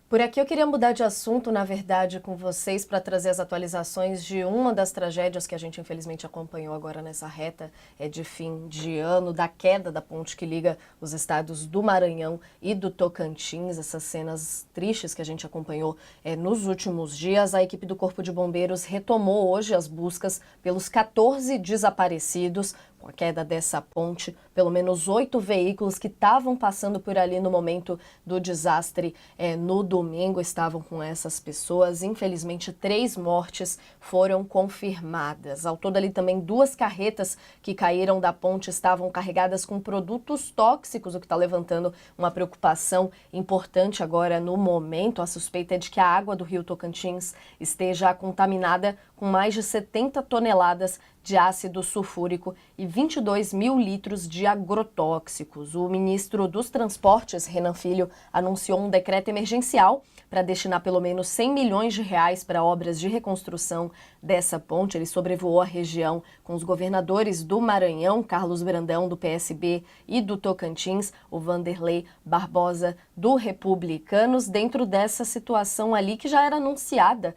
Por aqui eu queria mudar de assunto, na verdade, com vocês para trazer as atualizações de uma das tragédias que a gente infelizmente acompanhou agora nessa reta de fim de ano, da queda da ponte que liga os estados do Maranhão e do Tocantins, essas cenas tristes que a gente acompanhou nos últimos dias. A equipe do Corpo de Bombeiros retomou hoje as buscas pelos 14 desaparecidos. Com a queda dessa ponte, pelo menos 8 veículos que estavam passando por ali no momento do desastre no domingo estavam com essas pessoas. Infelizmente, 3 mortes foram confirmadas. Ao todo, ali também 2 carretas que caíram da ponte estavam carregadas com produtos tóxicos, o que está levantando uma preocupação importante agora no momento. A suspeita é de que a água do rio Tocantins esteja contaminada com mais de 70 toneladas de ácido sulfúrico e 22 mil litros de agrotóxicos. O ministro dos Transportes, Renan Filho, anunciou um decreto emergencial para destinar pelo menos 100 milhões de reais para obras de reconstrução dessa ponte. Ele sobrevoou a região com os governadores do Maranhão, Carlos Brandão, do PSB, e do Tocantins, o Vanderlei Barbosa, do Republicanos, dentro dessa situação ali que já era anunciada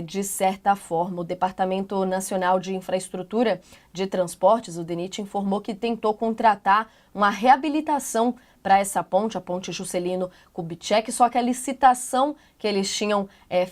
de certa forma. O Departamento Nacional de Infraestrutura de Transportes, o DENIT, informou que tentou contratar uma reabilitação para essa ponte, a ponte Juscelino Kubitschek, só que a licitação que eles tinham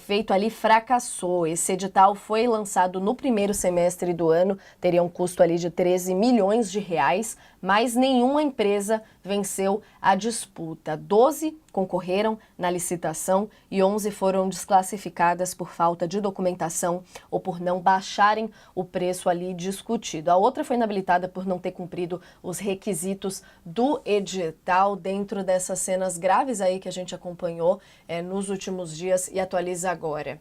feito ali fracassou. Esse edital foi lançado no primeiro semestre do ano, teria um custo ali de 13 milhões de reais, mas nenhuma empresa venceu a disputa. 12 concorreram na licitação e 11 foram desclassificadas por falta de documentação ou por não baixarem o preço ali discutido. A outra foi inabilitada por não ter cumprido os requisitos do edital. Dentro dessas cenas graves aí que a gente acompanhou nos últimos dias e atualiza agora.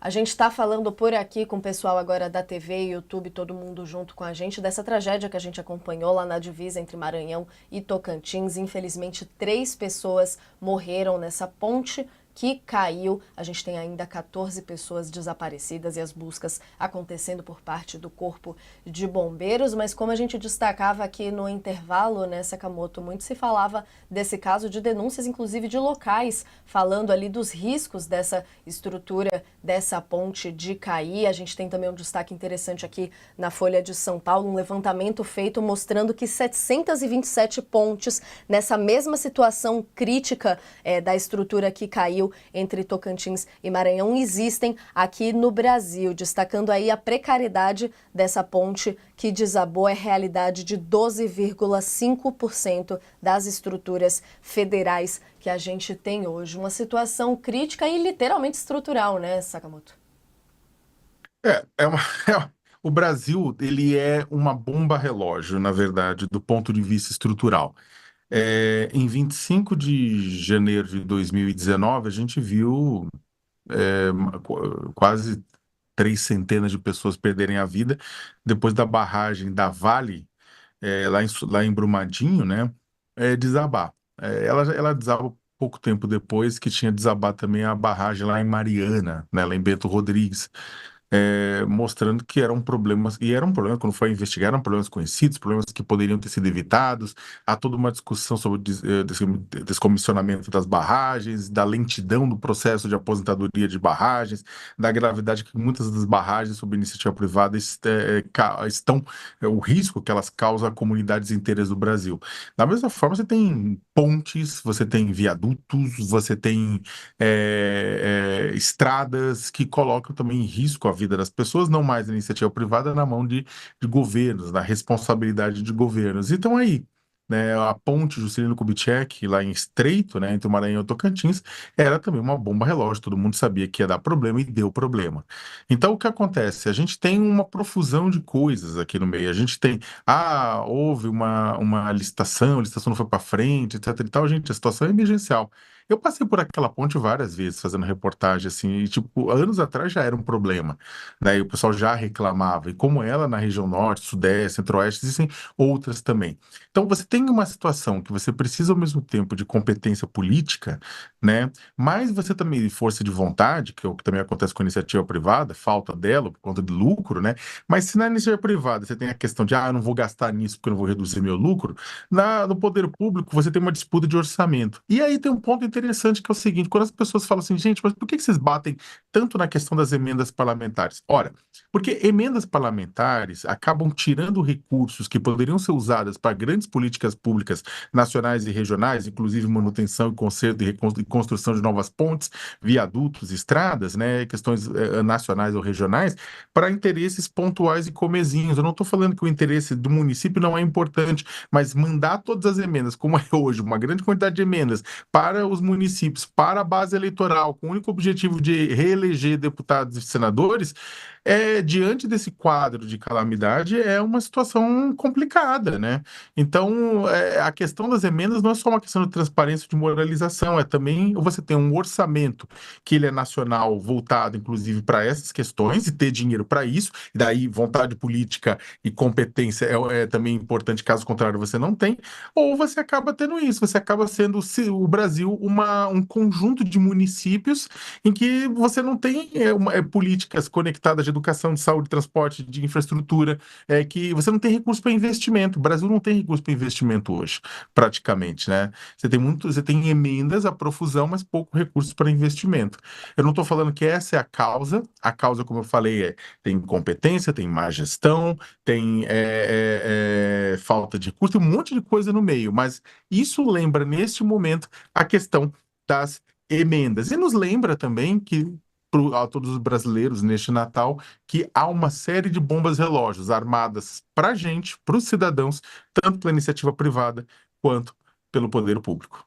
A gente está falando por aqui com o pessoal agora da TV e YouTube, todo mundo junto com a gente, dessa tragédia que a gente acompanhou lá na divisa entre Maranhão e Tocantins. Infelizmente, 3 pessoas morreram nessa ponte que caiu. A gente tem ainda 14 pessoas desaparecidas e as buscas acontecendo por parte do Corpo de Bombeiros. Mas como a gente destacava aqui no intervalo, né, Sakamoto, muito se falava desse caso de denúncias, inclusive de locais, falando ali dos riscos dessa estrutura, dessa ponte de cair. A gente tem também um destaque interessante aqui na Folha de São Paulo, um levantamento feito mostrando que 727 pontes nessa mesma situação crítica da estrutura que caiu entre Tocantins e Maranhão existem aqui no Brasil, destacando aí a precariedade dessa ponte que desabou. É realidade de 12,5% das estruturas federais que a gente tem hoje. Uma situação crítica e literalmente estrutural, né, Sakamoto? É uma, o Brasil, ele é uma bomba relógio, na verdade, do ponto de vista estrutural. Em 25 de janeiro de 2019, a gente viu quase 3 centenas de pessoas perderem a vida depois da barragem da Vale, lá em Brumadinho, né, desabar. Ela desaba pouco tempo depois que tinha desabado também a barragem lá em Mariana, né, lá em Bento Rodrigues, mostrando que eram problemas, e eram problemas, quando foi investigar, eram problemas conhecidos, problemas que poderiam ter sido evitados. Há toda uma discussão sobre o descomissionamento das barragens, da lentidão do processo de aposentadoria de barragens, da gravidade que muitas das barragens sob iniciativa privada estão, o risco que elas causam a comunidades inteiras do Brasil. Da mesma forma, você tem pontes, você tem viadutos, você tem estradas que colocam também em risco a vida das pessoas, não mais a iniciativa privada na mão de governos, na responsabilidade de governos. Então aí, né, a ponte Juscelino Kubitschek, lá em Estreito, né, entre o Maranhão e o Tocantins, era também uma bomba relógio, todo mundo sabia que ia dar problema e deu problema. Então o que acontece? A gente tem uma profusão de coisas aqui no meio, a gente tem, houve uma licitação, a licitação não foi para frente, etc e tal. Gente, a situação é emergencial. Eu passei por aquela ponte várias vezes fazendo reportagem, assim, e, tipo, anos atrás já era um problema, né? E o pessoal já reclamava. E como ela na região norte, sudeste, centro-oeste, existem outras também. Então, você tem uma situação que você precisa, ao mesmo tempo, de competência política, né? Mas você também, de força de vontade, que é o que também acontece com a iniciativa privada, falta dela por conta de lucro, né? Mas se na iniciativa privada você tem a questão de, eu não vou gastar nisso porque eu não vou reduzir meu lucro, no poder público você tem uma disputa de orçamento. E aí tem um ponto interessante que é o seguinte, quando as pessoas falam assim, gente, mas por que vocês batem tanto na questão das emendas parlamentares? Ora, porque emendas parlamentares acabam tirando recursos que poderiam ser usados para grandes políticas públicas nacionais e regionais, inclusive manutenção e conserto e construção de novas pontes, viadutos, estradas, né, questões nacionais ou regionais, para interesses pontuais e comezinhos. Eu não estou falando que o interesse do município não é importante, mas mandar todas as emendas, como é hoje, uma grande quantidade de emendas para os municípios, para a base eleitoral, com o único objetivo de reeleger deputados e senadores, diante desse quadro de calamidade, é uma situação complicada, né? Então, a questão das emendas não é só uma questão de transparência, de moralização, é também você ter um orçamento que ele é nacional, voltado, inclusive, para essas questões, e ter dinheiro para isso, e daí vontade política e competência é também importante, caso contrário, você não tem, ou você acaba tendo isso, você acaba sendo o Brasil um conjunto de municípios em que você não tem políticas conectadas de educação, de saúde, de transporte, de infraestrutura, que você não tem recurso para investimento. O Brasil não tem recurso para investimento hoje, praticamente, né? Você tem emendas à profusão, mas pouco recurso para investimento. Eu não estou falando que essa é a causa, como eu falei, tem incompetência, tem má gestão, tem falta de recurso, tem um monte de coisa no meio, mas isso lembra, neste momento, a questão das emendas. E nos lembra também que, a todos os brasileiros, neste Natal, que há uma série de bombas relógios armadas para a gente, para os cidadãos, tanto pela iniciativa privada quanto pelo poder público.